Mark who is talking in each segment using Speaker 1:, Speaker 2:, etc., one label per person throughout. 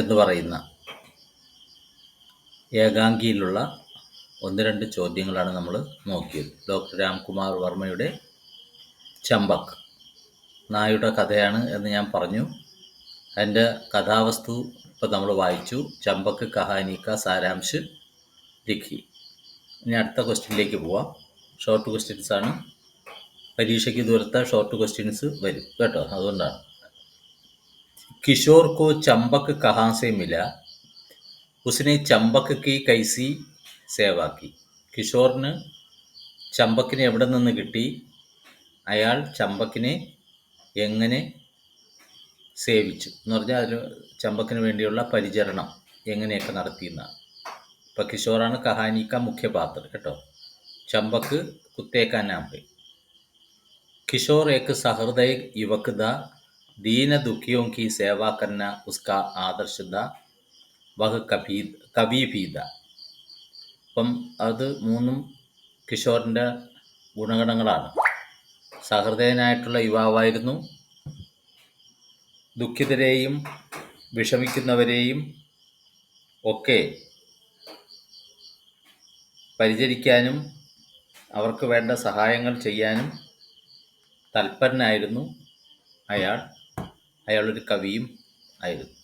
Speaker 1: എന്ന് പറയുന്ന ഏകാംഗിയിലുള്ള 1-2 ചോദ്യങ്ങളാണ് നമ്മൾ നോക്കിയത്. ഡോക്ടർ രാംകുമാർ വർമ്മയുടെ ചമ്പക് നായുടെ കഥയാണ് എന്ന് ഞാൻ പറഞ്ഞു. അതിൻ്റെ കഥാവസ്തു ഇപ്പം നമ്മൾ വായിച്ചു. ചമ്പക് കഹാനി കാ സാരാംശ് ലിഖി. ഇനി അടുത്ത ക്വസ്റ്റ്യനിലേക്ക് പോവാം. ഷോർട്ട് ക്വസ്റ്റ്യൻസ് ആണ്. പരീക്ഷയ്ക്ക് ദൂരത്തെ ഷോർട്ട് ക്വസ്റ്റ്യൻസ് വരും കേട്ടോ, അതുകൊണ്ടാണ്. കിഷോർ കോ ചമ്പക് കഹാ സെ മില, ഉസ്നെ ചമ്പക് കി കൈസി സേവാ കി. കിഷോറിന് ചമ്പക്കിനെ എവിടെ നിന്ന് കിട്ടി, അയാൾ ചമ്പക്കിനെ എങ്ങനെ സേവിച്ചു എന്ന് പറഞ്ഞാൽ അതിന് ചമ്പക്കിന് വേണ്ടിയുള്ള പരിചരണം എങ്ങനെയൊക്കെ നടത്തിയെന്നാണ്. ഇപ്പം കിഷോറാണ് കഹാനിക്ക മുഖ്യ പാത്രം കേട്ടോ. ചമ്പക്ക് കുത്തേക്കാ നാം പേ. किशोर एक सहृदय युवक था, दीन दुखियों की सेवा करना उसका आदर्श था, वह कवि भी था. അപ്പം അത് മൂന്നും കിഷോറിൻ്റെ ഗുണഗണങ്ങളാണ്. സഹൃദയനായിട്ടുള്ള യുവാവായിരുന്നു, ദുഃഖിതരെയും വിഷമിക്കുന്നവരെയും ഒക്കെ പരിചരിക്കാനും അവർക്ക് വേണ്ട സഹായങ്ങൾ ചെയ്യാനും തൽപരനായിരുന്നു അയാളൊരു കവിയും ആയിരുന്നു.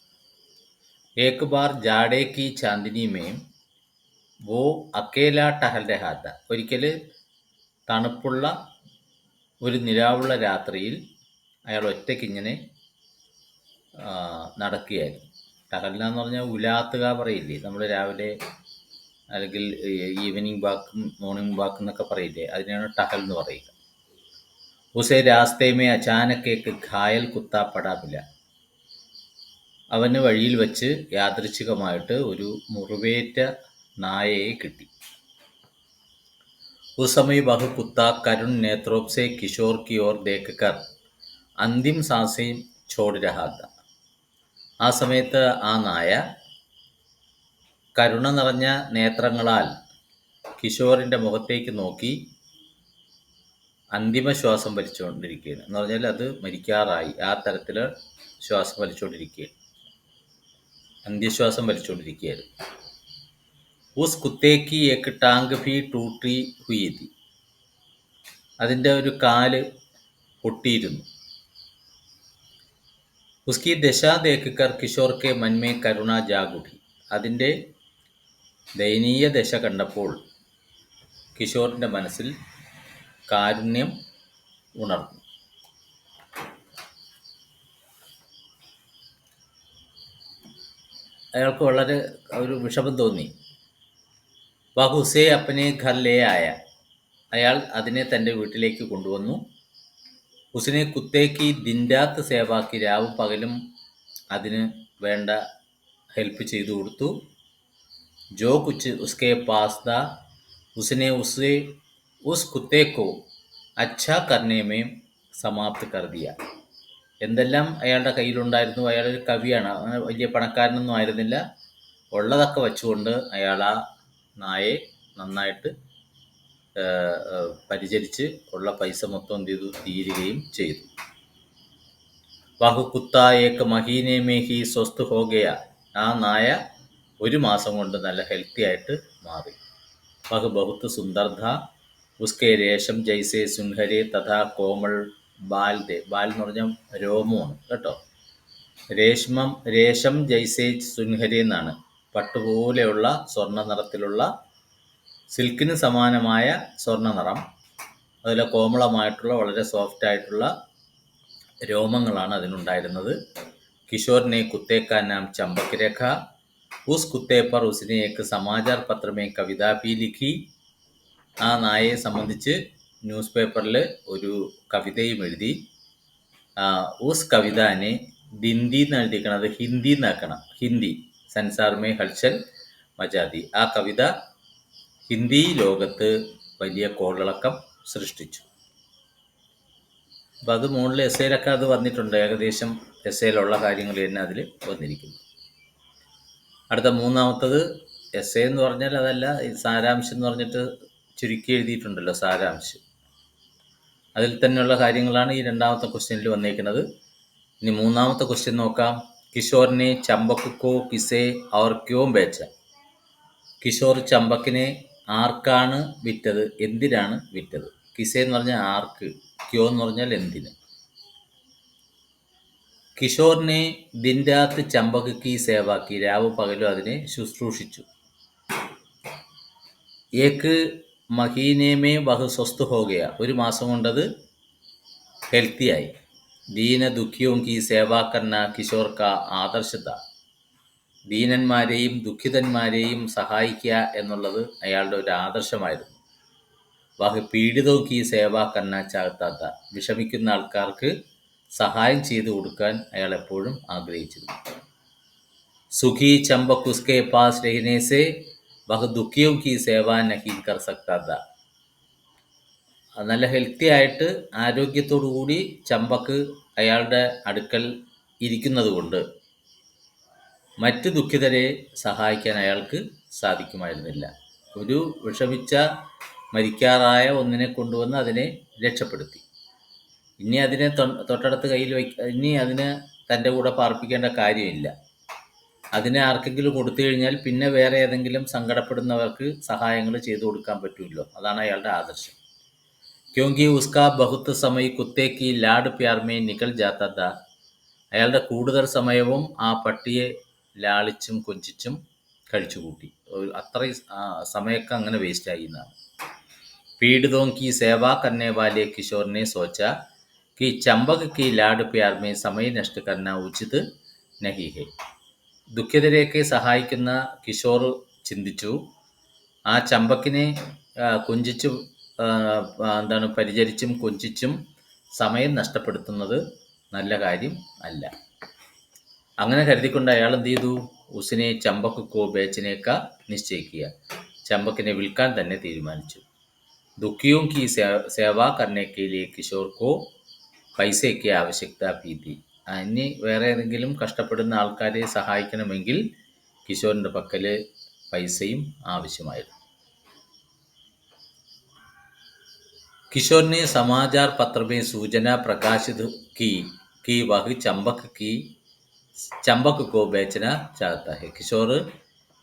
Speaker 1: ഏക് ബാർ ജാഡേ കി ചാന്ദിനി മേ വോ അക്കേല ടഹൽ രഹാ താ. ഒരിക്കൽ തണുപ്പുള്ള ഒരു നിലാവുള്ള രാത്രിയിൽ അയാൾ ഒറ്റയ്ക്കിങ്ങനെ നടക്കുകയായിരുന്നു. ടഹൽന എന്ന് പറഞ്ഞാൽ ഉലാത്തുക പറയില്ലേ നമ്മൾ, രാവിലെ അല്ലെങ്കിൽ ഈവനിങ് വാക്കും മോർണിംഗ് വാക്ക് എന്നൊക്കെ പറയില്ലേ, അതിനാണ് ടഹൽ എന്ന് പറയുക. ഉസേ രാസ്തേ മേ അചാനക് ഏക് ഘായൽ കുത്താ പടാ മില. അവന് വഴിയിൽ വെച്ച് യാദൃച്ഛികമായിട്ട് ഒരു മുറിവേറ്റ നായയെ കിട്ടി. ഉസ് സമയ വഹ് കുത്ത കരുൺ നേത്രോം സെ കിഷോർ കി ഓർ ദേഖ് കർ അന്തിം സാസേ ഛോഡ് രഹാ താ. ആ സമയത്ത് ആ നായ കരുണ നിറഞ്ഞ നേത്രങ്ങളാൽ കിഷോറിൻ്റെ മുഖത്തേക്ക് നോക്കി അന്തിമ ശ്വാസം വലിച്ചുകൊണ്ടിരിക്കുകയാണ്. എന്ന് പറഞ്ഞാൽ അത് മരിക്കാറായി, ആ തരത്തിൽ ശ്വാസം വലിച്ചുകൊണ്ടിരിക്കുകയാണ്, അന്ത്യശ്വാസം വലിച്ചുകൊണ്ടിരിക്കുകയായിരുന്നു. ഉസ് കുത്തേക്ക് ഏക്ക് ടാങ്ക് ഭി ടൂട്ടി ഹുയി തി. അതിൻ്റെ ഒരു കാല് പൊട്ടിയിരുന്നു. ഉസ്കി ദശ ദേഖ് കർ കിഷോർ കെ മൻമേ കരുണ ജാഗുഠി. അതിൻ്റെ ദയനീയ ദശ കണ്ടപ്പോൾ കിഷോറിൻ്റെ മനസ്സിൽ കാരുണ്യം ഉണർന്നു. അയാൾക്ക് വളരെ ഒരു വിഷമം തോന്നി. വഹ് ഉസേ അപ്പനെ ഘർ ലേ ആയ. അയാൾ അതിനെ തൻ്റെ വീട്ടിലേക്ക് കൊണ്ടുവന്നു. ഉസിനെ കുത്തേക്ക് ദിൻരാത്ത് സേവാക്കി. രാവും പകലും അതിന് വേണ്ട ഹെൽപ്പ് ചെയ്തു കൊടുത്തു. ജോ കുച്ച് ഉസ്കെ പാസ് ദാ ഉസിനെ ഉസ് കുത്തേക്കോ അച്ഛാ കർണേമേ സമാപ്ത് കർ ദിയ. എന്തെല്ലാം അയാളുടെ കയ്യിലുണ്ടായിരുന്നു. അയാളൊരു കവിയാണ്, അങ്ങനെ വലിയ പണക്കാരനൊന്നും ആയിരുന്നില്ല. ഉള്ളതൊക്കെ വെച്ചുകൊണ്ട് അയാൾ ആ നായെ നന്നായിട്ട് പരിചരിച്ച് ഉള്ള പൈസ മൊത്തം എന്ത് ചെയ്തു, തീരുകയും ചെയ്തു. വഹു കുത്ത ഏക് മഹീനെ മേ ഹി സ്വസ്ഥ ഹോ ഗയ. ആ നായ 1 മാസം കൊണ്ട് നല്ല ഹെൽത്തി ആയിട്ട് മാറി. വഹ് ബഹുത്ത് സുന്ദർ ഥാ, ഉസ്കെ രേഷം ജൈസെ സുൻഹരെ തഥാ കോമൾ ബാൽ ദേ. ബാൽ എന്ന് പറഞ്ഞാൽ രോമമാണ് കേട്ടോ. രേഷം ജൈസെ സുൻഹരെ എന്നാണ്, പട്ടുപോലെയുള്ള സ്വർണ്ണ നിറത്തിലുള്ള, സിൽക്കിന് സമാനമായ സ്വർണ്ണ നിറം, അതിൽ കോമളമായിട്ടുള്ള വളരെ സോഫ്റ്റ് ആയിട്ടുള്ള രോമങ്ങളാണ് അതിനുണ്ടായിരുന്നത്. കിഷോറിനെ കുത്തേക്കാ നാം ചമ്പക് രേഖ. ഉസ് കുത്തേ പർ ഉസിനെ ഏക് സമാചാർ പത്രമേ കവിത ഭി ലിഖി. ആ നായയെ സംബന്ധിച്ച് ന്യൂസ് പേപ്പറിൽ ഒരു കവിതയും എഴുതി. ഉസ് കവിതാനെ ഹിന്ദി എന്ന് എഴുതിക്കണത് ഹിന്ദി എന്നാക്കണം, ഹിന്ദി സൻസാർമേ ഹൽച്ചൽ മജാദി. ആ കവിത ഹിന്ദി ലോകത്ത് വലിയ കോളിളക്കം സൃഷ്ടിച്ചു. അപ്പം അത് മുകളിൽ എസ്സേയിലൊക്കെ അത് വന്നിട്ടുണ്ട്. ഏകദേശം എസ്സേയിലുള്ള കാര്യങ്ങൾ തന്നെ അതിൽ വന്നിരിക്കുന്നു. അടുത്ത മൂന്നാമത്തത് എസ്സേ എന്ന് പറഞ്ഞാൽ അതല്ല, സാരാംശം എന്ന് പറഞ്ഞിട്ട് ചുരുക്കി എഴുതിയിട്ടുണ്ടല്ലോ, സാരാംശം. അതിൽ തന്നെയുള്ള കാര്യങ്ങളാണ് ഈ രണ്ടാമത്തെ ക്വസ്റ്റ്യനിൽ വന്നേക്കുന്നത്. ഇനി മൂന്നാമത്തെ ക്വസ്റ്റ്യൻ നോക്കാം. किशोर ने चंबक को किसे और क्यों बेचा? കിഷോർ ചമ്പക്കിനെ ആർക്കാണ് വിറ്റത്, എന്തിനാണ് വിറ്റത്? കിസെ എന്ന് പറഞ്ഞാൽ ആർക്ക്, ക്യോ എന്ന് പറഞ്ഞാൽ എന്തിന്. കിഷോറിനെ ദിൻ രാത് ചമ്പക് കി സേവാക്കി, രാവും പകലും അതിനെ ശുശ്രൂഷിച്ചു. ഏക്ക് മഹീനേമേ വഹ് സ്വസ്ഥ ഹോ ഗയ, ഒരു മാസം കൊണ്ടത് ഹെൽത്തിയായി. ദീന ദുഃഖിയോം കി സേവാ കർന കിഷോർ കാ ആദർശ താ, ദീനന്മാരെയും ദുഃഖിതന്മാരെയും സഹായിക്കുക എന്നുള്ളത് അയാളുടെ ഒരു ആദർശമായിരുന്നു. വഹ് പീഡിതവും കി സേവാ കർന ചാഹത്താത്ത, വിഷമിക്കുന്ന ആൾക്കാർക്ക് സഹായം ചെയ്തു കൊടുക്കാൻ അയാൾ എപ്പോഴും ആഗ്രഹിച്ചിരുന്നു. സുഖി ചമ്പക് ഉസ്കെ പാസ് രഹനെ സെ വഹ് ദുഃഖിയോം കി സേവ നഹീ കർ സക്താത്ത, നല്ല ഹെൽത്തി ആയിട്ട് ആരോഗ്യത്തോടു കൂടി ചമ്പക്ക് അയാളുടെ അടുക്കൽ ഇരിക്കുന്നത് കൊണ്ട് മറ്റ് ദുഃഖിതരെ സഹായിക്കാൻ അയാൾക്ക് സാധിക്കുമായിരുന്നില്ല. ഒരു വിഷമിച്ച മരിക്കാറായ ഒന്നിനെ കൊണ്ടുവന്ന് അതിനെ രക്ഷപ്പെടുത്തി. ഇനി അതിനെ തൊട്ടടുത്ത് കയ്യിൽ ഇനി അതിന് തൻ്റെ കൂടെ പാർപ്പിക്കേണ്ട കാര്യമില്ല. അതിനെ ആർക്കെങ്കിലും കൊടുത്തു കഴിഞ്ഞാൽ പിന്നെ വേറെ ഏതെങ്കിലും സങ്കടപ്പെടുന്നവർക്ക് സഹായങ്ങൾ ചെയ്തു കൊടുക്കാൻ പറ്റുമല്ലോ. അതാണ് അയാളുടെ ആദർശം. ക്യോങ്കി ഉസ്കാ ബഹുത്ത് സമയ കുത്തേക്ക് ലാഡ് പ്യാർമേ നിക്കൽ ജാത്ത താ, അയാളുടെ കൂടുതൽ സമയവും ആ പട്ടിയെ ലാളിച്ചും കൊഞ്ചിച്ചും കഴിച്ചുകൂട്ടി. അത്രയും സമയമൊക്കെ അങ്ങനെ വേസ്റ്റായി എന്നാണ്. പീഡിതോं की सेवा करने वाले किशोर ने सोचा कि चंबक की लाड प्यार में समय नष्ट करना उचित नहीं है. ദുഃഖിതരെയൊക്കെ സഹായിക്കുന്ന കിഷോർ ചിന്തിച്ചു, ആ ചമ്പക്കിനെ കൊഞ്ചിച്ചു പരിചരിച്ചും കൊഞ്ചിച്ചും സമയം നഷ്ടപ്പെടുത്തുന്നത് നല്ല കാര്യം അല്ല. അങ്ങനെ കരുതിക്കൊണ്ട് അയാൾ എന്ത് ചെയ്തു? ഉസിനെ ചമ്പക്ക് കോ ബേച്ചനേക്ക നിശ്ചയിക്കുക, ചമ്പക്കിനെ വിൽക്കാൻ തന്നെ തീരുമാനിച്ചു. ദുഃഖിയോं की सेवा करने के लिए किशोर को पैसे की आवश्यकता भी थी. ഇനി വേറെ ഏതെങ്കിലും കഷ്ടപ്പെടുന്ന ആൾക്കാരെ സഹായിക്കണമെങ്കിൽ കിഷോറിൻ്റെ പക്കൽ പൈസയും ആവശ്യമായിരുന്നു. किशोर ने समाचार पत्र में सूचना प्रकाशित की कि वह ചമ്പക് കോ ബേച്ചന ചാഹത്ത ഹെ. കിഷോർ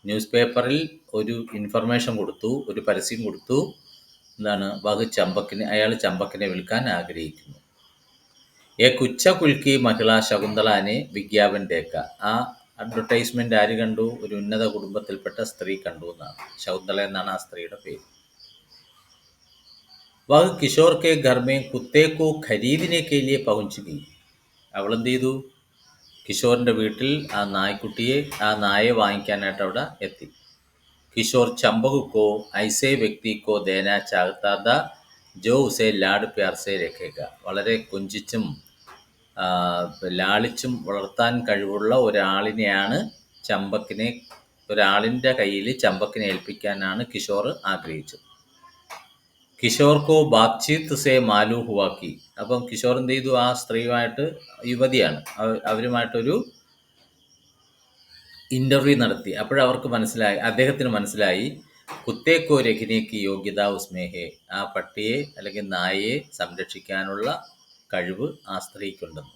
Speaker 1: ന്യൂസ് പേപ്പറിൽ ഒരു ഇൻഫർമേഷൻ കൊടുത്തു, ഒരു പരസ്യം കൊടുത്തു. എന്താണ്? വഹ് ചമ്പക്കിനെ, അയാൾ ചമ്പക്കിനെ വിൽക്കാൻ ആഗ്രഹിക്കുന്നു. ഏക് ഉച്ച കുൽക്കി മഹിള ശകുന്തളാനെ വിജ്ഞാപൻ ദേക്ക, ആ അഡ്വർടൈസ്മെന്റ് ആര് കണ്ടു? ഒരു ഉന്നത കുടുംബത്തിൽപ്പെട്ട സ്ത്രീ കണ്ടു എന്നാണ്. ശകുന്തള എന്നാണ് ആ സ്ത്രീയുടെ പേര്. വഹ് കിഷോർ കെ ഘർ മേ കുത്തേ കോ ഖരീദിനെ കെ ലിയെ പഹുഞ്ച് ഗയി. അവൾ എന്ത് ചെയ്തു? കിഷോറിൻ്റെ വീട്ടിൽ ആ നായെ വാങ്ങിക്കാനായിട്ട് അവിടെ എത്തി. കിഷോർ ചമ്പക് കോ ഐസേ വ്യക്തി കോ ദേന ചാഹത്താ താ ജോ ഉസേ ലാഡ് പ്യാർ സേ രഖേഗ, വളരെ കൊഞ്ചിച്ചും ലാളിച്ചും വളർത്താൻ കഴിവുള്ള ഒരാളിൻ്റെ കയ്യിൽ ചമ്പക്കിനെ ഏൽപ്പിക്കാനാണ് കിഷോർ ആഗ്രഹിച്ചത്. കിഷോർ കോ ബാത്ചീത്ത് സേ മാലൂം ഹുവാക്കി, അപ്പം കിഷോർ എന്ത് ചെയ്തു? ആ സ്ത്രീയുമായിട്ട്, യുവതിയാണ്, അവരുമായിട്ടൊരു ഇൻ്റർവ്യൂ നടത്തി. അപ്പോഴവർക്ക് അദ്ദേഹത്തിന് മനസ്സിലായി, കുത്തേക്കോ രഖിനേക്ക് യോഗ്യത ഉസ്മേഹേ, ആ പട്ടിയെ അല്ലെങ്കിൽ നായയെ സംരക്ഷിക്കാനുള്ള കഴിവ് ആ സ്ത്രീക്കുണ്ടെന്ന്.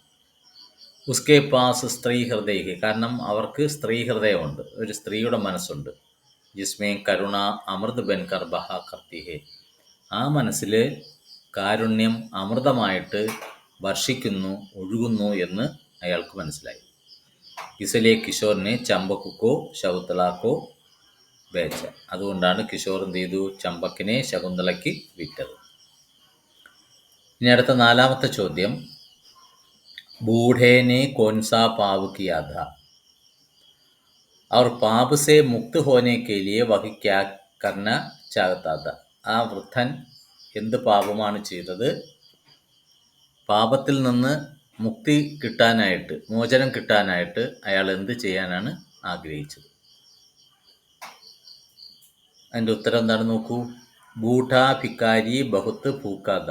Speaker 1: ഉസ്കെ പാസ് സ്ത്രീ ഹൃദയ, കാരണം അവർക്ക് സ്ത്രീ ഹൃദയമുണ്ട്, ഒരു സ്ത്രീയുടെ മനസ്സുണ്ട്. ജിസ്മേ കരുണ അമൃത് ബൻകർ ബഹാ കർത്തി ഹേ, ആ മനസ്സിൽ കാരുണ്യം അമൃതമായിട്ട് വർഷിക്കുന്നു, ഒഴുകുന്നു എന്ന് അയാൾക്ക് മനസ്സിലായി. ഇസലിയെ കിഷോറിനെ ചമ്പക് കോ ശകുന്തള കോ ബേച്ച, അതുകൊണ്ടാണ് കിഷോർ എന്ത് ചെയ്തു? ചമ്പക്കിനെ ശകുന്തളയ്ക്ക് വിറ്റത്. ഇനി അടുത്ത 4ാമത്തെ ചോദ്യം, ബൂഢേനെ കോൻസാ പാവ് കിയാ ഥാ और पाप से मुक्त होने के लिए वह क्या करना चाहता था. ആ വൃദ്ധൻ എന്ത് പാപമാണ് ചെയ്തത്? പാപത്തിൽ നിന്ന് മുക്തി കിട്ടാനായിട്ട്, മോചനം കിട്ടാനായിട്ട് അയാൾ എന്ത് ചെയ്യാനാണ് ആഗ്രഹിച്ചത്? അതിൻ്റെ ഉത്തരം എന്താണെന്ന് നോക്കൂ. ബൂഢാ ഭിക്കാരി ബഹുത്ത് ഭൂക്കാത,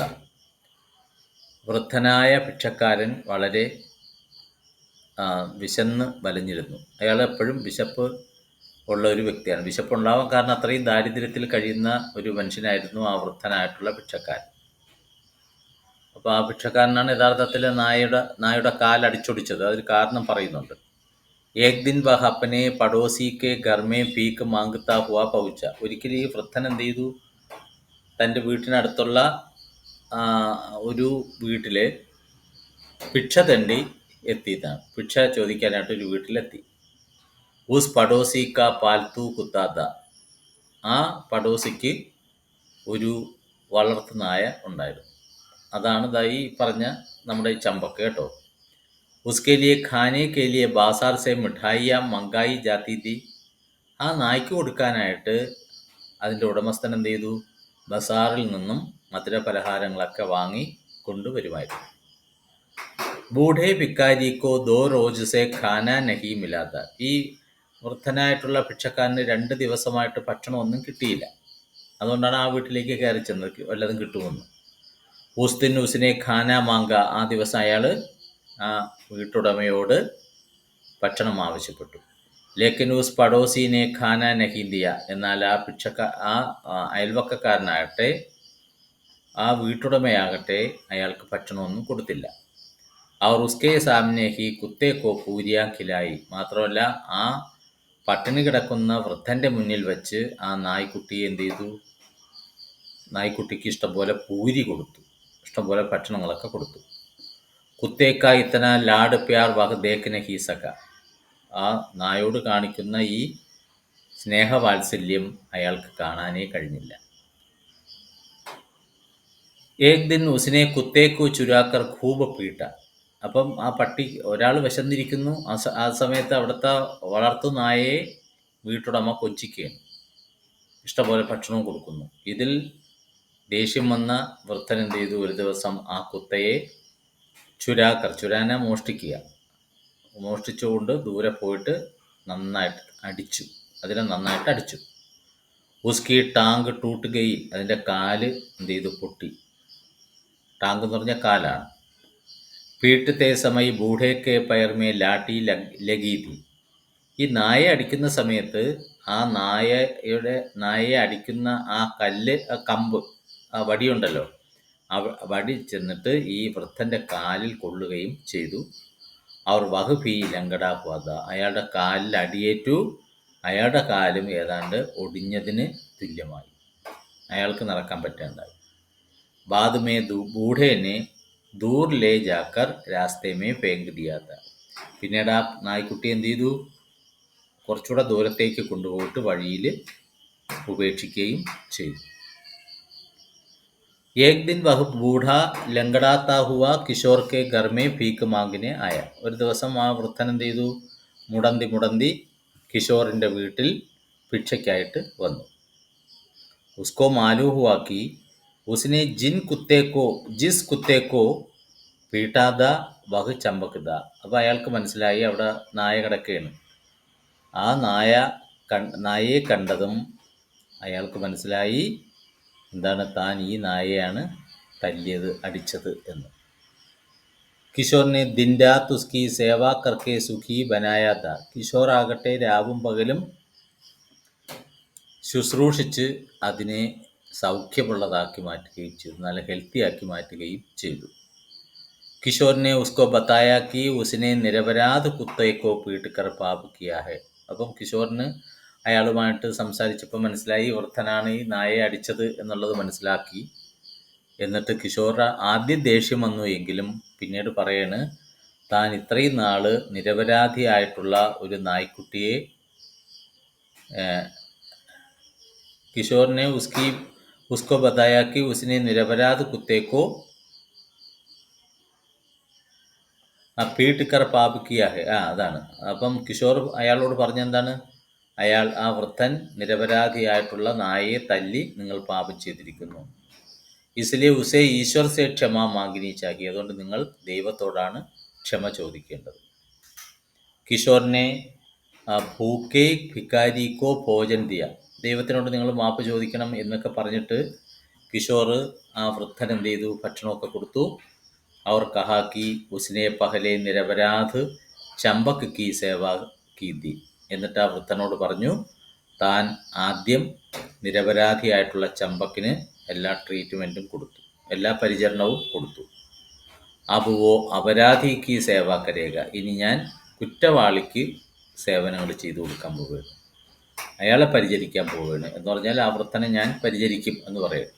Speaker 1: വൃദ്ധനായ ഭിക്ഷക്കാരൻ വളരെ വിശന്ന് വലഞ്ഞിരുന്നു. അയാൾ എപ്പോഴും വിശപ്പ് ഉള്ള ഒരു വ്യക്തിയാണ്. വിശപ്പുണ്ടാവാൻ കാരണം അത്രയും ദാരിദ്ര്യത്തിൽ കഴിയുന്ന ഒരു മനുഷ്യനായിരുന്നു ആ വൃദ്ധനായിട്ടുള്ള ഭിക്ഷക്കാരൻ. അപ്പോൾ ആ ഭിക്ഷക്കാരനാണ് യഥാർത്ഥത്തിൽ നായയുടെ കാലടിച്ചൊടിച്ചത്. അതൊരു കാരണം പറയുന്നുണ്ട്. ഏക് ദിൻ വഹ് അപ്പനെ പടോസി കെ ഘർ മേ ഭീക്ക് മാങ്കുത്താ ഹുവാ പहुंचा. ഒരിക്കൽ ഈ വൃദ്ധൻ എന്ത് ചെയ്തു, തൻ്റെ വീട്ടിനടുത്തുള്ള ഒരു വീട്ടിൽ ഭിക്ഷ തണ്ടി എത്തിയതാണ്. ഭിക്ഷ ചോദിക്കാനായിട്ട് ഒരു വീട്ടിലെത്തി. ഉസ് പടോസി കാ പാൽത്തു കുത്താത്ത, ആ പടോസിക്ക് ഒരു വളർത്തു നായ ഉണ്ടായിരുന്നു. അതാണ് ഈ പറഞ്ഞ നമ്മുടെ ഈ ചമ്പക്ക് കേട്ടോ. ഉസ്കെ ലിയെ ഖാനെ കെ ലിയെ ബാസാർ സെ മിഠായിയ മങ്കായി ജാത്തി തി. ആ നായ്ക്ക് കൊടുക്കാനായിട്ട് അതിൻ്റെ ഉടമസ്ഥൻ എന്ത് ചെയ്തു, ബസാറിൽ നിന്നും മധുര പലഹാരങ്ങളൊക്കെ വാങ്ങി കൊണ്ടുവരുമായിരുന്നു. ബൂഢേ ഭിക്കാരിക്കോ ദോ റോജ് സെ ഖാന നഹി മിലാത്ത. ഈ വൃദ്ധനായിട്ടുള്ള ഭിക്ഷക്കാരന് 2 ദിവസമായിട്ട് ഭക്ഷണമൊന്നും കിട്ടിയില്ല. അതുകൊണ്ടാണ് ആ വീട്ടിലേക്ക് കയറി ചെന്നത്, വല്ലതും കിട്ടുമെന്ന്. ഉസ് ദിൻ ഉസിനെ ഖാന മാങ്ക. ആ ദിവസം അയാൾ ആ വീട്ടുടമയോട് ഭക്ഷണം ആവശ്യപ്പെട്ടു. ലേക്കിൻ ഉസ് പടോസിനെ ഖാന നഹി ദിയ. എന്നാൽ ആ അയൽവക്കക്കാരനാകട്ടെ, ആ വീട്ടുടമയാകട്ടെ അയാൾക്ക് ഭക്ഷണമൊന്നും കൊടുത്തില്ല. അവർ ഉസ്കെ സാമനെ ഹി കുത്തേ കോ പൂരിയാ ഖിലായി. മാത്രമല്ല, ആ പട്ടിണി കിടക്കുന്ന വൃദ്ധൻ്റെ മുന്നിൽ വെച്ച് ആ നായ്ക്കുട്ടിയെ എന്ത് ചെയ്തു, നായ്ക്കുട്ടിക്ക് ഇഷ്ടംപോലെ പൂരി കൊടുത്തു, ഇഷ്ടംപോലെ ഭക്ഷണങ്ങളൊക്കെ കൊടുത്തു. കുത്തേക്ക ഇത്തന ലാഡ് പ്യാർ വഹ് ദേഖ് നഹി സക. ആ നായോട് കാണിക്കുന്ന ഈ സ്നേഹവാത്സല്യം അയാൾക്ക് കാണാനേ കഴിഞ്ഞില്ല. ഏക് ദിൻ ഉസിനെ കുത്തേക്കു ചുരാക്കർ ഖൂബ് പീട്ട. അപ്പം ആ പട്ടി, ഒരാൾ വിശന്നിരിക്കുന്നു, ആ സമയത്ത് അവിടുത്തെ വളർത്തു നായയെ വീട്ടുടമ കൊഞ്ചിക്കുകയാണ്, ഇഷ്ടംപോലെ ഭക്ഷണവും കൊടുക്കുന്നു. ഇതിൽ ദേഷ്യം വന്ന വൃദ്ധൻ എന്ത് ചെയ്തു, ഒരു ദിവസം ആ കുത്തയെ ചുരാന മോഷ്ടിക്കുക, മോഷ്ടിച്ചുകൊണ്ട് ദൂരെ പോയിട്ട് നന്നായിട്ട് അടിച്ചു, അതിനെ നന്നായിട്ട് അടിച്ചു. ഉസ്കി ടാങ്ക് ടൂട്ട് ഗയി. അതിൻ്റെ കാല് എന്ത് ചെയ്തു, പൊട്ടി. ടാങ്ക് എന്ന് പറഞ്ഞാൽ കാലാണ്. പീട്ടത്തെ സമയ ബൂഢേക്കെ പയർമേ ലാട്ടി ലഗീതി. ഈ നായയെ അടിക്കുന്ന സമയത്ത് ആ നായയെ അടിക്കുന്ന ആ കമ്പ്, ആ വടിയുണ്ടല്ലോ, ആ വടി ചെന്നിട്ട് ഈ വൃദ്ധൻ്റെ കാലിൽ കൊള്ളുകയും ചെയ്തു. അവർ വഹുഭി ലങ്കടാ ഹുവാദ. അയാളുടെ കാലിൽ അടിയേറ്റു, അയാളുടെ കാലും ഏതാണ്ട് ഒടിഞ്ഞതിന് തുല്യമായി, അയാൾക്ക് നടക്കാൻ പറ്റാണ്ടായി. ബാദ് മേ ബൂഢേനെ ദൂർ ലേ ജാക്കർ രാസ്തേ മേ ഫേങ്ക് ദിയാത്ത. പിന്നീട് ആ നായ്ക്കുട്ടി എന്ത് ചെയ്തു, കുറച്ചുകൂടെ ദൂരത്തേക്ക് കൊണ്ടുപോയിട്ട് വഴിയിൽ ഉപേക്ഷിക്കുകയും ചെയ്തു. ഏക് ദിൻ വഹ് ബൂഢ ലങ്കടാത്താ ഹുവ കിഷോർ കെ ഘർ മേ ഭീക്ക് മാങ്കിനെ ആയ. ഒരു ദിവസം ആ വൃദ്ധൻ എന്ത് ചെയ്തു, മുടന്തി കിഷോറിൻ്റെ വീട്ടിൽ ഭിക്ഷയ്ക്കായിട്ട് വന്നു. ഉസ്കോ മാലൂം ഹുവാ കി ഉസ്നെ ജിസ് കുത്തേക്കോ പീട്ടാത വഹ് ചമ്പക്ക്ത. അപ്പോൾ അയാൾക്ക് മനസ്സിലായി അവിടെ നായ കിടക്കുകയാണ്. ആ നായയെ കണ്ടതും അയാൾക്ക് മനസ്സിലായി എന്താണ്, താൻ ഈ നായയാണ് തല്ലിയത്, അടിച്ചത് എന്ന്. കിഷോറിനെ ദിൻ രാത് ഉസ്കി സേവാ കർക്കെ സുഖി ബനായാത. കിഷോർ ആകട്ടെ രാവും പകലും ശുശ്രൂഷിച്ച് അതിനെ സൗഖ്യമുള്ളതാക്കി മാറ്റുകയും ചെയ്തു, നല്ല ഹെൽത്തി ആക്കി മാറ്റുകയും ചെയ്തു. കിഷോറിനെ ഉസ്കോ ബത്തായ കി ഉസിനെ നിരപരാധ കുത്തേക്കോ പീട്ടിക്കർ പാപ് കിയാ ഹെ. അപ്പം കിഷോറിന് അയാളുമായിട്ട് സംസാരിച്ചപ്പോൾ മനസ്സിലായി വൃദ്ധനാണ് ഈ നായയെ അടിച്ചത് എന്നുള്ളത് മനസ്സിലാക്കി. എന്നിട്ട് കിഷോർ ആദ്യം ദേഷ്യം വന്നു എങ്കിലും പിന്നീട് പറയാണ്, താൻ ഇത്രയും നാൾ നിരപരാധിയായിട്ടുള്ള ഒരു നായ്ക്കുട്ടിയെ, കിഷോറിനെ ഉസ്കോ ബതായ കി ഉസിനെ നിരപരാധ കുത്തേക്കോ പീട്ടിക്കർ പാപ് കിയാ ഹെ. അതാണ്. അപ്പം കിഷോർ അയാളോട് പറഞ്ഞെന്താണ്, ആ വൃദ്ധൻ നിരപരാധിയായിട്ടുള്ള നായയെ തല്ലി നിങ്ങൾ പാപം ചെയ്തിരിക്കുന്നു. ഇസ്ലിയെ ഉസേ ഈശ്വർ സേ ക്ഷമ മാംഗിനി ചാഹി. അതുകൊണ്ട് നിങ്ങൾ ദൈവത്തോടാണ് ക്ഷമ ചോദിക്കേണ്ടത്. കിഷോറിനെ ഭൂക്കേ ഭിക്കാരിക്കോ ഭോജൻ ദിയ. ദൈവത്തിനോട് നിങ്ങൾ മാപ്പ് ചോദിക്കണം എന്നൊക്കെ പറഞ്ഞിട്ട് കിഷോർ ആ വൃദ്ധൻ എന്ത് ചെയ്തു, ഭക്ഷണമൊക്കെ കൊടുത്തു. അവർ കഹാ കി ഉസ്നെ പഹലെ നിരപരാധ് ചമ്പക് കി സേവ കി ദി. എന്നിട്ട് ആ വൃദ്ധനോട് പറഞ്ഞു, താൻ ആദ്യം നിരപരാധിയായിട്ടുള്ള ചമ്പക്കിന് എല്ലാ ട്രീറ്റ്മെൻറ്റും കൊടുത്തു, എല്ലാ പരിചരണവും കൊടുത്തു. അബുവോ അപരാധിക്ക് സേവ കരേക. ഇനി ഞാൻ കുറ്റവാളിക്ക് സേവനങ്ങൾ ചെയ്തു കൊടുക്കാൻ പോവുകയാണ്, അയാളെ പരിചരിക്കാൻ പോവുകയാണ് എന്ന് പറഞ്ഞാൽ ആ വൃദ്ധനെ ഞാൻ പരിചരിക്കും എന്ന് പറയും.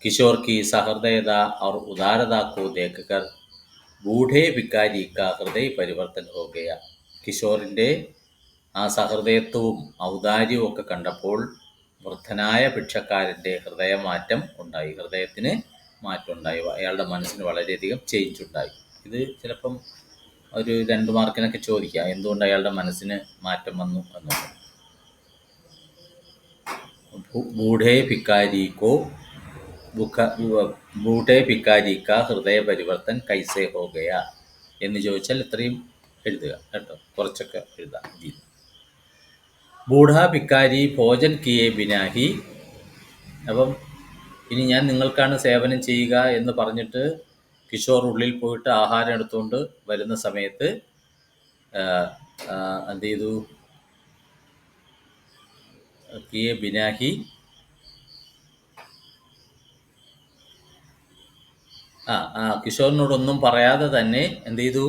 Speaker 1: किशोर की सहृदयता और उदारता को देखकर बूढ़े भिखारी का हृदय परिवर्तन हो गया. കിഷോറിൻ്റെ ആ സഹൃദയത്വവും ഔദാര്യവും ഒക്കെ കണ്ടപ്പോൾ വൃദ്ധനായ ഭിക്ഷക്കാരൻ്റെ ഹൃദയത്തിന് മാറ്റം ഉണ്ടായി, അയാളുടെ മനസ്സിന് വളരെയധികം ചേഞ്ച് ഉണ്ടായി. ഇത് ചിലപ്പം ഒരു 2 മാർക്കിനൊക്കെ ചോദിക്കാം, എന്തുകൊണ്ട് അയാളുടെ മനസ്സിന് മാറ്റം വന്നു എന്നുള്ളത്. ബൂഢേ ഭിക്കാരി കാ ഹൃദയ പരിവർത്തൻ കൈസേ ഹോ ഗയാ എന്ന് ചോദിച്ചാൽ ഇത്രയും എഴുതുക കേട്ടോ, കുറച്ചൊക്കെ എഴുതാം. ബൂഢാ ഭിക്കാരി ഭോജൻ കിയേ ബിനാഹി. അപ്പം ഇനി ഞാൻ നിങ്ങൾക്കാണ് സേവനം ചെയ്യുക എന്ന് പറഞ്ഞിട്ട് കിഷോർ ഉള്ളിൽ പോയിട്ട് ആഹാരം എടുത്തുകൊണ്ട് വരുന്ന സമയത്ത് എന്ത് ചെയ്തു? കിയേ ബിനാഹി കിഷോറിനോടൊന്നും പറയാതെ തന്നെ എന്ത് ചെയ്തു?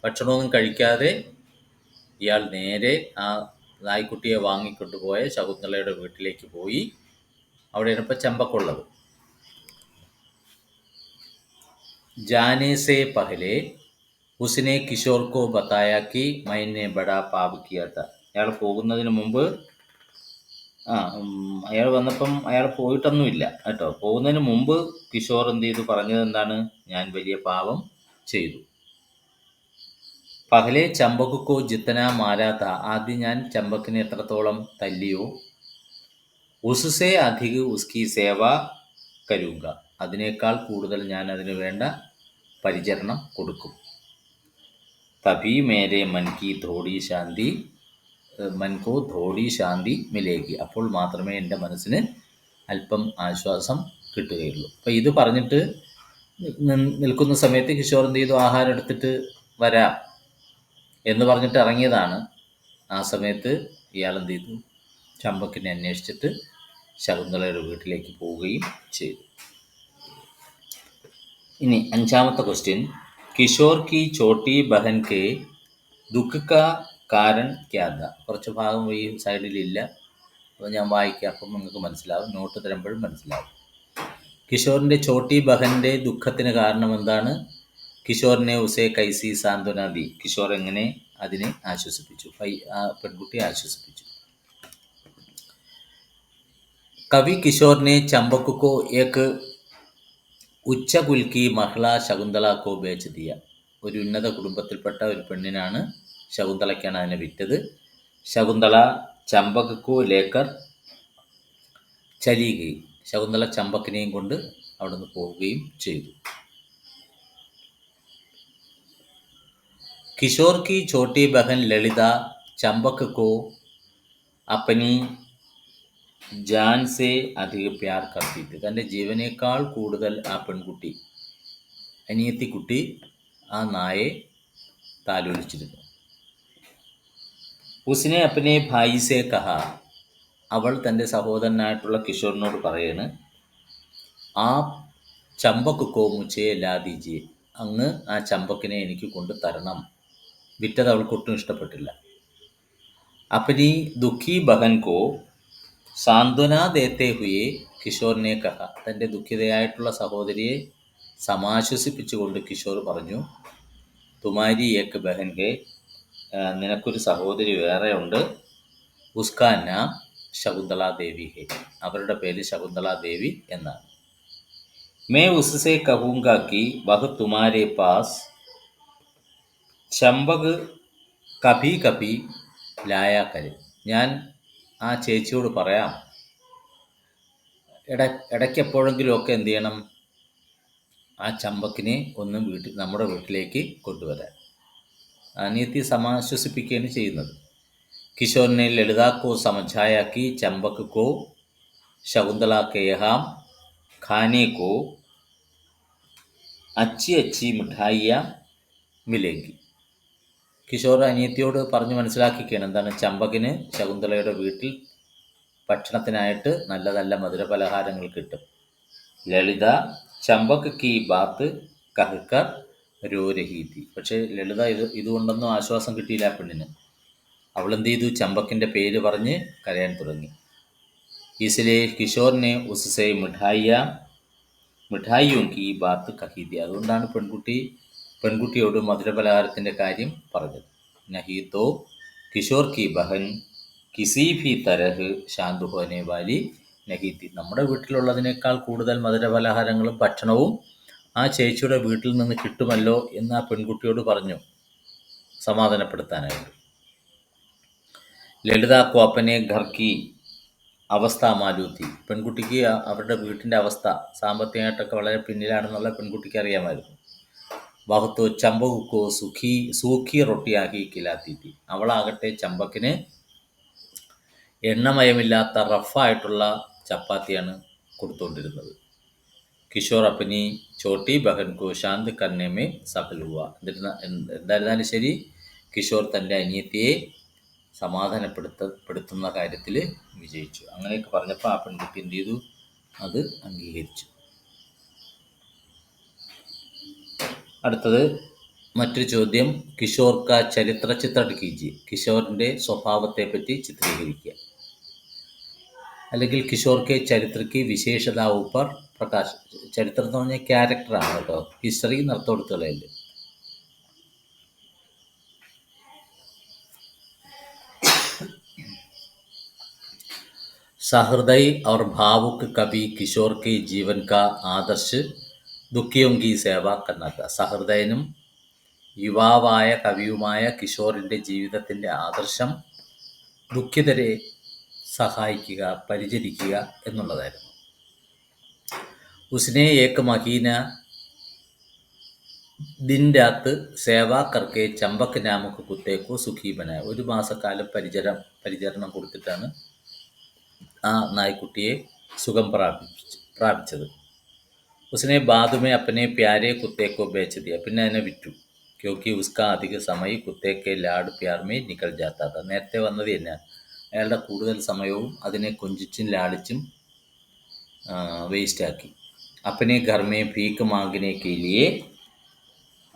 Speaker 1: ഭക്ഷണമൊന്നും കഴിക്കാതെ ഇയാൾ നേരെ ആ നായ്ക്കുട്ടിയെ വാങ്ങിക്കൊണ്ടുപോയ ശകുന്തളയുടെ വീട്ടിലേക്ക് പോയി. അവിടെയാണ് ഇപ്പോൾ ചെമ്പക്കുള്ളത്. ജാനെ സേ പഹലെ ഉസ്നെ കിഷോർ കോ ബതായ കി മൈനെ ബഡാ പാപ് കിയാ താ. അയാൾ പോകുന്നതിന് മുമ്പ് അയാൾ വന്നപ്പം അയാൾ പോയിട്ടൊന്നുമില്ല കേട്ടോ. പോകുന്നതിന് മുമ്പ് കിഷോർ എന്ത് ചെയ്തു? പറഞ്ഞത് എന്താണ്? ഞാൻ വലിയ പാപം ചെയ്തു. പഹലെ ചമ്പക്കോ ജിത്തന മാരാത്ത. ആദ്യം ഞാൻ ചമ്പക്കിനെ എത്രത്തോളം തല്ലിയോ, ഉസ്സേ അധിക ഉസ്കി സേവ കരൂങ്ക, അതിനേക്കാൾ കൂടുതൽ ഞാൻ അതിന് വേണ്ട പരിചരണം കൊടുക്കും. തഭി മേരെ മൻകോ ധോടി ശാന്തി മിലേഗി, അപ്പോൾ മാത്രമേ എൻ്റെ മനസ്സിന് അല്പം ആശ്വാസം കിട്ടുകയുള്ളൂ. അപ്പം ഇത് പറഞ്ഞിട്ട് നിൽക്കുന്ന സമയത്ത് കിഷോർ എന്ത് ചെയ്തു? ആഹാരം എടുത്തിട്ട് വരാം എന്ന് പറഞ്ഞിട്ട് ഇറങ്ങിയതാണ്. ആ സമയത്ത് ഇയാൾ എന്ത് ചെയ്തു? ചമ്പക്കിനെ അന്വേഷിച്ചിട്ട് ശകുന്തളയുടെ വീട്ടിലേക്ക് പോവുകയും ചെയ്തു. ഇനി 5ാമത്തെ ക്വസ്റ്റ്യൻ. കിഷോർ കി ചോട്ടി ബഹൻ കെ ദുഃഖ കാ കാരൺ ക്യാ ഥാ. കുറച്ച് ഭാഗം ഈ സൈഡിലില്ല, അപ്പോൾ ഞാൻ വായിക്കാം, അപ്പം നിങ്ങൾക്ക് മനസ്സിലാവും, നോട്ട് തരുമ്പോഴും മനസ്സിലാവും. കിഷോറിൻ്റെ ചോട്ടി ബഹൻ്റെ ദുഃഖത്തിന് കാരണം എന്താണ്? കിഷോറിനെ ഉസേ കൈസി സാന്ത്വന ദി. കിഷോർ എങ്ങനെ അതിനെ ആശ്വസിപ്പിച്ചു, ആ പെൺകുട്ടിയെ ആശ്വസിപ്പിച്ചു. കവി കിഷോറിനെ ചമ്പക് കോ ഏക് ഉച്ച കുൽ കി മഹിള ശകുന്തള കോ ബേച്ച് ദിയ. ഒരു ഉന്നത കുടുംബത്തിൽപ്പെട്ട ഒരു പെണ്ണിനാണ്, ശകുന്തളയ്ക്കാണ് അതിനെ വിറ്റത്. ശകുന്തള ചമ്പക് കോ ലേക്കർ ചലി ഗയി. ശകുന്തള ചമ്പക്കിനെയും കൊണ്ട് അവിടെ നിന്ന് പോവുകയും ചെയ്തു. കിഷോർ കി ചോട്ടി ബഹൻ ലളിത ചമ്പക് കോ അപ്പനി ജാൻ സേ അധിക പ്യാർ കർത്തി थी. തൻ്റെ ജീവനേക്കാൾ കൂടുതൽ ആ പെൺകുട്ടി, അനിയത്തിക്കുട്ടി, ആ നായെ താലോലിച്ചിരുന്നു. ഉസ്നെ അപ്പനെ ഭായി സേ കഹ. അവൾ തൻ്റെ സഹോദരനായിട്ടുള്ള കിഷോറിനോട് പറയാണ്, ആ ചമ്പക് കോ മുझे ലാ ദീജിയെ. അങ്ങ് ആ ചമ്പക്കിനെ എനിക്ക് കൊണ്ട് തരണം. വിറ്റത് അവൾക്കൊട്ടും ഇഷ്ടപ്പെട്ടില്ല. അപ്പനി ദുഃഖി ബഹൻ കോ സാന്ത്വന ദേത്തെ ഹുയെ കിഷോറിനെ കഹ. തൻ്റെ ദുഃഖിതയായിട്ടുള്ള സഹോദരിയെ സമാശ്വസിപ്പിച്ചുകൊണ്ട് കിഷോർ പറഞ്ഞു, തുമാരി ഏക്ക് ബഹൻ ഹെ, നിനക്കൊരു സഹോദരി വേറെ ഉണ്ട്. ഉസ്കാ നാം ശകുന്തള ദേവി ഹെ, അവരുടെ പേര് ശകുന്തള ദേവി എന്നാണ്. മേ ഉസ്സേ കഹൂങ്ക കി വഹ് തുമാരെ പാസ് ചമ്പക് കഭി കഭി ലായാ കരെ. ഞാൻ ആ ചേച്ചിയോട് പറയാം, ഇടയ്ക്കെപ്പോഴെങ്കിലും ഒക്കെ എന്ത് ചെയ്യണം, ആ ചമ്പക്കിനെ ഒന്ന് നമ്മുടെ വീട്ടിലേക്ക് കൊണ്ടുവരാൻ. അനിയത്തി സമാശ്വസിപ്പിക്കുകയാണ് ചെയ്യുന്നത്. കിഷോറിനെ ലളിതാക്കോ സമझाया ചമ്പക് കോ ശകുന്തള കെ യഹാം ഖാനെ കോ അച്ചി അച്ചി മിഠായിയ മിലേങ്കി. കിഷോർ അനിയത്തിയോട് പറഞ്ഞ് മനസ്സിലാക്കിക്കുകയാണ്, എന്താണ്? ചമ്പകിന് ശകുന്തളയുടെ വീട്ടിൽ ഭക്ഷണത്തിനായിട്ട് നല്ല നല്ല മധുരപലഹാരങ്ങൾ കിട്ടും. ലളിത ചമ്പക് കി ബാത്ത് കഹ്കർ രോ രഹി തി. പക്ഷേ ലളിത ഇതുകൊണ്ടൊന്നും ആശ്വാസം കിട്ടിയില്ല പെണ്ണിന്. അവളെന്ത് ചെയ്തു? ചമ്പക്കിൻ്റെ പേര് പറഞ്ഞ് കരയാൻ തുടങ്ങി. इसलिए किशोर ने उससे മിഠായിയും കി ബാത്ത് കഹീതി. അതുകൊണ്ടാണ് പെൺകുട്ടിയോട് മധുരപലഹാരത്തിൻ്റെ കാര്യം പറഞ്ഞത്. നഹി തോ കിഷോർ കി ബഹൻ കിസി ഭി തരഹ് ശാന്ത് ഹോനെ വാലി നഹി തി. നമ്മുടെ വീട്ടിലുള്ളതിനേക്കാൾ കൂടുതൽ മധുരപലഹാരങ്ങളും ഭക്ഷണവും ആ ചേച്ചിയുടെ വീട്ടിൽ നിന്ന് കിട്ടുമല്ലോ എന്ന് ആ പെൺകുട്ടിയോട് പറഞ്ഞു സമാധാനപ്പെടുത്താനായിട്ട്. ലളിത കോ അപ്പനെ ഘർ കി അവസ്ഥ മാലൂത്തി. പെൺകുട്ടിക്ക് അവരുടെ വീട്ടിൻ്റെ അവസ്ഥ സാമ്പത്തികമായിട്ടൊക്കെ വളരെ പിന്നിലാണെന്നുള്ള പെൺകുട്ടിക്ക് അറിയാമായിരുന്നു. വഹത്തോ ചമ്പകുക്കോ സൂഖി റൊട്ടിയാക്കി കിലാത്തീത്തി. അവളാകട്ടെ ചമ്പക്കിന് എണ്ണമയമില്ലാത്ത റഫായിട്ടുള്ള ചപ്പാത്തിയാണ് കൊടുത്തുകൊണ്ടിരുന്നത്. കിഷോർ അപ്പനി ചോട്ടി ബഹൻ കോ ശാന്ത് കർണേമേ സഫൽ ഹുവ. എന്തായിരുന്നാലും ശരി, കിഷോർ തൻ്റെ അനിയത്തിയെ സമാധാനപ്പെടുത്തുന്ന കാര്യത്തിൽ വിജയിച്ചു. അങ്ങനെയൊക്കെ പറഞ്ഞപ്പോൾ ആ പെൺകുട്ടി എന്ത് ചെയ്തു? അത് അംഗീകരിച്ചു. അടുത്തത് മറ്റൊരു ചോദ്യം. കിഷോർ കാ ചരിത്ര ചിത്രം കീജിയെ. കിഷോറിൻ്റെ സ്വഭാവത്തെ പറ്റി ചിത്രീകരിക്കുക. അല്ലെങ്കിൽ കിഷോർ കെ ചരിത്രക്ക് വിശേഷത ഊപ്പർ പ്രകാശ്. ചരിത്രം എന്ന് പറഞ്ഞാൽ ക്യാരക്ടറാണ് കേട്ടോ, ഹിസ്റ്ററി നർത്തം കൊടുത്തുകളയല്ലേ. सहृदय और भावुक कवि किशोर के जीवन का आदर्श ദുഃഖിയും കി സേവ കർണക. സഹൃദയനും യുവാവായ കവിയുമായ കിഷോറിൻ്റെ ജീവിതത്തിൻ്റെ ആദർശം ദുഃഖിതരെ സഹായിക്കുക, പരിചരിക്കുക എന്നുള്ളതായിരുന്നു. ഉസ്നെ ഏക് മഹീന ദിൻ രാത്ത് സേവാ കർക്കെ ചമ്പക് നാമക് കുത്തേക്കോ സുഖി ബനായ. ഒരു മാസക്കാലം പരിചരണം കൊടുത്തിട്ടാണ് ആ നായ്ക്കുട്ടിയെ സുഖം പ്രാപിച്ചത്. ഉസ്നെ ബാദുമേ അപ്പനെ പ്യാരെ കുത്തേക്കോ ബേച്ച് ദിയ. പിന്നെ അതിനെ വിറ്റു. ക്യോക്കി ഉസ്കാ അധിക സമയം കുത്തേക്കെ ലാഡ് പ്യാർമേ നിക്കൽ ജാത്താ. നേരത്തെ വന്നത് തന്നെ, അയാളുടെ കൂടുതൽ സമയവും അതിനെ കൊഞ്ചിച്ചും ലാളിച്ചും വേസ്റ്റാക്കി. അപ്പനെ ഘർ മേ ഭീക്ക് മാംഗനെ കെ ലിയെ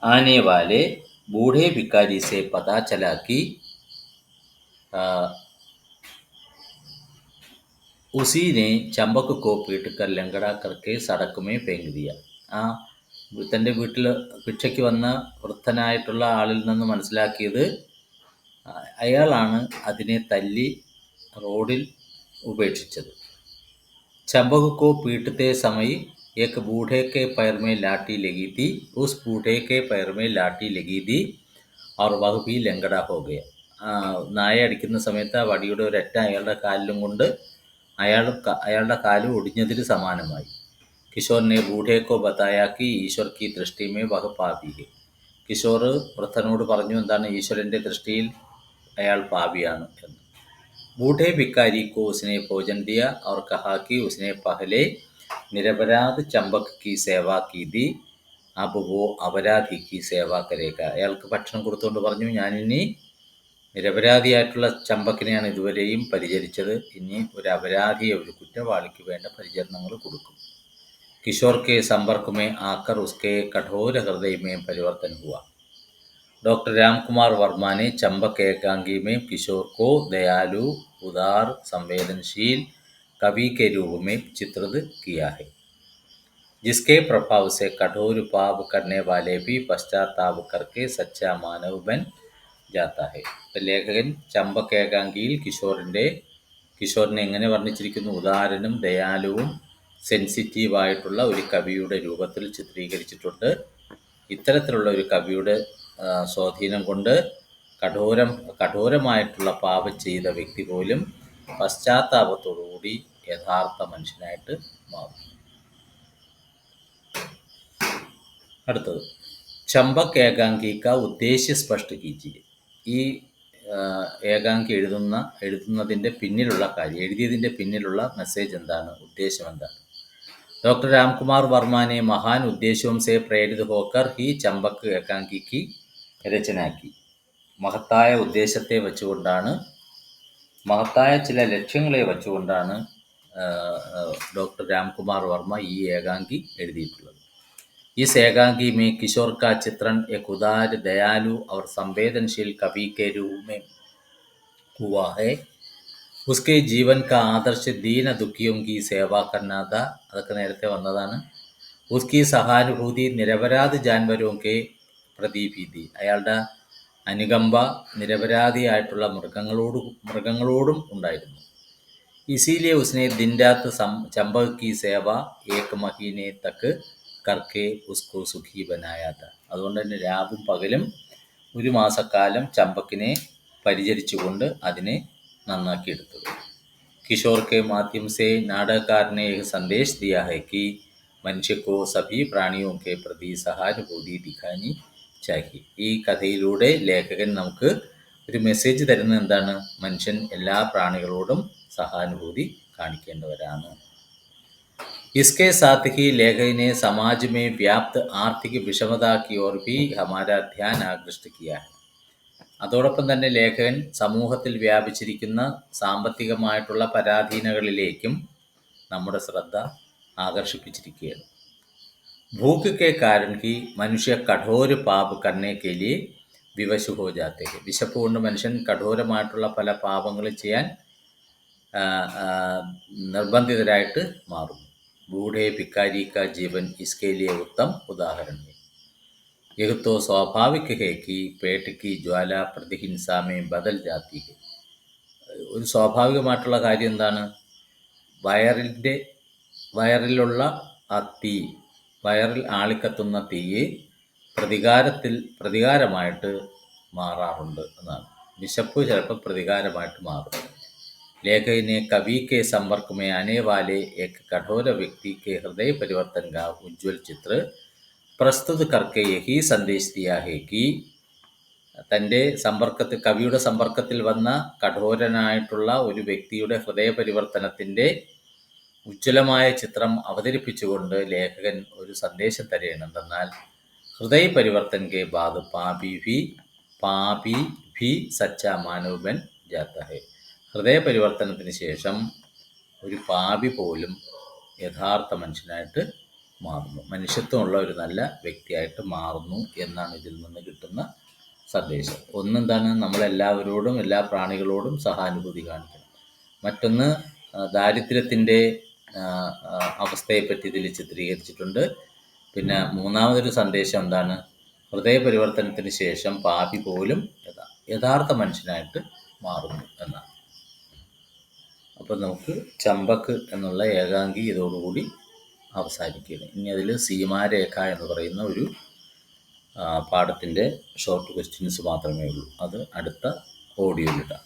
Speaker 1: ആനെ വാലെ ബൂढ़े भिखारी से पता चला कि उसी ने चंबक को पीटकर लंगड़ा करके सड़क में फेंक दिया. ആ തൻ്റെ വീട്ടിൽ ഭിക്ഷയ്ക്ക് വന്ന വൃദ്ധനായിട്ടുള്ള ആളിൽ നിന്ന് മനസ്സിലാക്കിയത് അയാളാണ് അതിനെ തല്ലി റോഡിൽ ഉപേക്ഷിച്ചത്. चंबक को पीटते समय एक बूढ़े के पैर में लाठी लगी थी. उस बूढ़े के पैर में लाठी लगी थी और वह भी लंगड़ा हो गया. നായ അടിക്കുന്ന സമയത്ത് ആ വടിയുടെ ഒരറ്റ അയാളുടെ കാലിലും കൊണ്ട് അയാളുടെ കാല് ഒടിഞ്ഞതിന് സമാനമായി. കിഷോറിനെ ബൂഢേക്കോ ബത്തായാക്കി ഈശ്വർ കി ദൃഷ്ടിമേ വഹ പാപി ഹെ. കിഷോർ വൃദ്ധനോട് പറഞ്ഞു, എന്താണ്, ഈശ്വരൻ്റെ ദൃഷ്ടിയിൽ അയാൾ പാപിയാണ് എന്ന്. बूढ़े भिखारी को उसने भोजन दिया और कहा कि उसने पहले निरपराध चंबक की सेवा की थी, अब वो अपराधी की सेवा करेगा. അയാൾക്ക് ഭക്ഷണം കൊടുത്തുകൊണ്ട് പറഞ്ഞു, ഞാനിനി നിരപരാധിയായിട്ടുള്ള ചമ്പക്കിനെയാണ് ഇതുവരെയും പരിചരിച്ചത്, ഇനി ഒരു അപരാധിയെ, ഒരു കുറ്റവാളിക്ക് വേണ്ട പരിചരണങ്ങൾ കൊടുക്കും. किशोर के संपर्क में आकर उसके कठोर हृदय में परिवर्तन हुआ. डॉक्टर रामकुमार वर्मा ने चंबक एकांगी में किशोर को दयालु, उदार, संवेदनशील कवि के रूप में चित्रित किया है, जिसके प्रभाव से कठोर पाप करने वाले भी पश्चाताप करके सच्चा मानव बन जाता है. ലേഖകൻ ചമ്പക് ഏകാംഗിയിൽ കിഷോറിനെ എങ്ങനെ വർണ്ണിച്ചിരിക്കുന്നു? ഉദാരനും ദയാലുവും സെൻസിറ്റീവായിട്ടുള്ള ഒരു കവിയുടെ രൂപത്തിൽ ചിത്രീകരിച്ചിട്ടുണ്ട്. ഇത്തരത്തിലുള്ള ഒരു കവിയുടെ സ്വാധീനം കൊണ്ട് കഠോരമായിട്ടുള്ള പാപം ചെയ്ത വ്യക്തി പോലും പശ്ചാത്താപത്തോടുകൂടി യഥാർത്ഥ മനുഷ്യനായിട്ട് മാറും. അടുത്തത്, ചമ്പക് ഏകാംഗിക ഉദ്ദേശ്യ സ്പഷ്ട കീജിയെ. ഈ ഏകാംഗി എഴുതുന്നതിൻ്റെ പിന്നിലുള്ള കാര്യം, എഴുതിയതിൻ്റെ പിന്നിലുള്ള മെസ്സേജ് എന്താണ്, ഉദ്ദേശം എന്താണ്? डॉक्टर रामकुमार वर्मा ने महान उद्देश्यों से प्रेरित होकर ही चंबक एकांगी की रचना की. മഹത്തായ ഉദ്ദേശത്തെ വെച്ചുകൊണ്ടാണ്, മഹത്തായ ചില ലക്ഷ്യങ്ങളെ വെച്ചുകൊണ്ടാണ് ഡോക്ടർ രാംകുമാർ വർമ്മ ഈ ഏകാംഗി എഴുതിയിട്ടുള്ളത്. इस एकांगी में किशोर का चित्रण एक उदार, दयालु और संवेदनशील कवि के रूप में हुआ है. उसके जीवन का आदर्श दीन दुखियों की सेवा करना था. അതൊക്കെ നേരത്തെ വന്നതാണ്. ഉസ്കി സഹാനുഭൂതി നിരപരാധ ജാൻവരോക്കെ പ്രതി भी थी. അയാളുടെ അനുകമ്പ നിരപരാധിയായിട്ടുള്ള മൃഗങ്ങളോടും ഉണ്ടായിരുന്നു. इसीलिए उसने दिन रात चंपक की सेवा 1 महीने तक करके उसको सुखी बनाया था. അതുകൊണ്ട് തന്നെ രാവും പകലും 1 മാസക്കാലം ചമ്പക്കിനെ പരിചരിച്ചുകൊണ്ട് അതിനെ നന്നാക്കിയെടുത്തത്. किशोर के माध्यम से नाटककार ने एक संदेश दिया है कि मनुष्य को सभी प्राणियों के प्रति സഹാനുഭൂതി ദിഖാനി ചാഹി. ഈ കഥയിലൂടെ ലേഖകൻ നമുക്ക് ഒരു മെസ്സേജ് തരുന്നത് എന്താണ്? മനുഷ്യൻ എല്ലാ പ്രാണികളോടും സഹാനുഭൂതി കാണിക്കേണ്ടവരാണ്. इसके साथ ही लेखक ने समाज में व्याप्त आर्थिक विषमता की ओर भी हमारा ध्यान आकृष्ट किया है. അതോടൊപ്പം തന്നെ ലേഖകൻ സമൂഹത്തിൽ വ്യാപിച്ചിരിക്കുന്ന സാമ്പത്തികമായിട്ടുള്ള പരാധീനതകളിലേക്കും നമ്മുടെ ശ്രദ്ധ ആകർഷിപ്പിച്ചിരിക്കുകയാണ്. भूख के कारण ही മനുഷ്യ കഠോര പാപ് करने के लिए विवश हो जाते हैं. വിശപ്പ് കൊണ്ട് മനുഷ്യൻ കഠോരമായിട്ടുള്ള പല പാപങ്ങളും ചെയ്യാൻ നിർബന്ധിതരായിട്ട് മാറുന്നു. बूढ़े भिखारी का जीवन इसके लिए उत्तम उदाहरण है. यह तो स्वाभाविक है कि पेट की ज्वाला प्रतिहिंसा में बदल जाती है. ഒരു സ്വാഭാവികമായിട്ടുള്ള കാര്യം എന്താണ്? വയറിലുള്ള ആ തീ, വയറിൽ ആളിക്കത്തുന്ന തീയെ പ്രതികാരമായിട്ട് മാറാറുണ്ട് എന്നാണ്. വിശപ്പ് ചിലപ്പോൾ പ്രതികാരമായിട്ട് മാറും. लेखक ने कवि के संपर्क में आने वाले एक कठोर व्यक्ति के हृदय परिवर्तन का उज्ज्वल चित्र प्रस्तुत करके यही संदेश दिया है कि തൻ്റെ കവിയുടെ സമ്പർക്കത്തിൽ വന്ന കഠോരനായിട്ടുള്ള ഒരു വ്യക്തിയുടെ ഹൃദയപരിവർത്തനത്തിൻ്റെ ഉജ്ജ്വലമായ ചിത്രം അവതരിപ്പിച്ചുകൊണ്ട് ലേഖകൻ ഒരു സന്ദേശം തരുകയാണ്. എന്തെന്നാൽ ഹൃദയ പരിവർത്തൻ കെ ബാദ് പാപി ഭി സച്ച മാനവ് ബൻ ജാത്ത ഹൈ. ഹൃദയപരിവർത്തനത്തിന് ശേഷം ഒരു പാപി പോലും യഥാർത്ഥ മനുഷ്യനായിട്ട് മാറുന്നു, മനുഷ്യത്വമുള്ള ഒരു നല്ല വ്യക്തിയായിട്ട് മാറുന്നു എന്നാണ് ഇതിൽ നിന്ന് കിട്ടുന്ന സന്ദേശം. ഒന്നെന്താണ്? നമ്മളെല്ലാവരോടും എല്ലാ പ്രാണികളോടും സഹാനുഭൂതി കാണിക്കണം. മറ്റൊന്ന് ദാരിദ്ര്യത്തിൻ്റെ അവസ്ഥയെപ്പറ്റി ഇതിൽ ചിത്രീകരിച്ചിട്ടുണ്ട്. പിന്നെ മൂന്നാമതൊരു സന്ദേശം എന്താണ്? ഹൃദയപരിവർത്തനത്തിന് ശേഷം പാപി പോലും യഥാർത്ഥ മനുഷ്യനായിട്ട് മാറുന്നു എന്നാണ്. അപ്പോൾ നമുക്ക് ചമ്പക്ക് എന്നുള്ള ഏകാംഗി ഇതോടുകൂടി അവസാനിക്കുകയാണ്. ഇനി അതിൽ സീമാരേഖ എന്ന് പറയുന്ന ഒരു പാഠത്തിൻ്റെ ഷോർട്ട് ക്വസ്റ്റ്യൻസ് മാത്രമേ ഉള്ളൂ. അത് അടുത്ത ഓഡിയോയിലിടാം.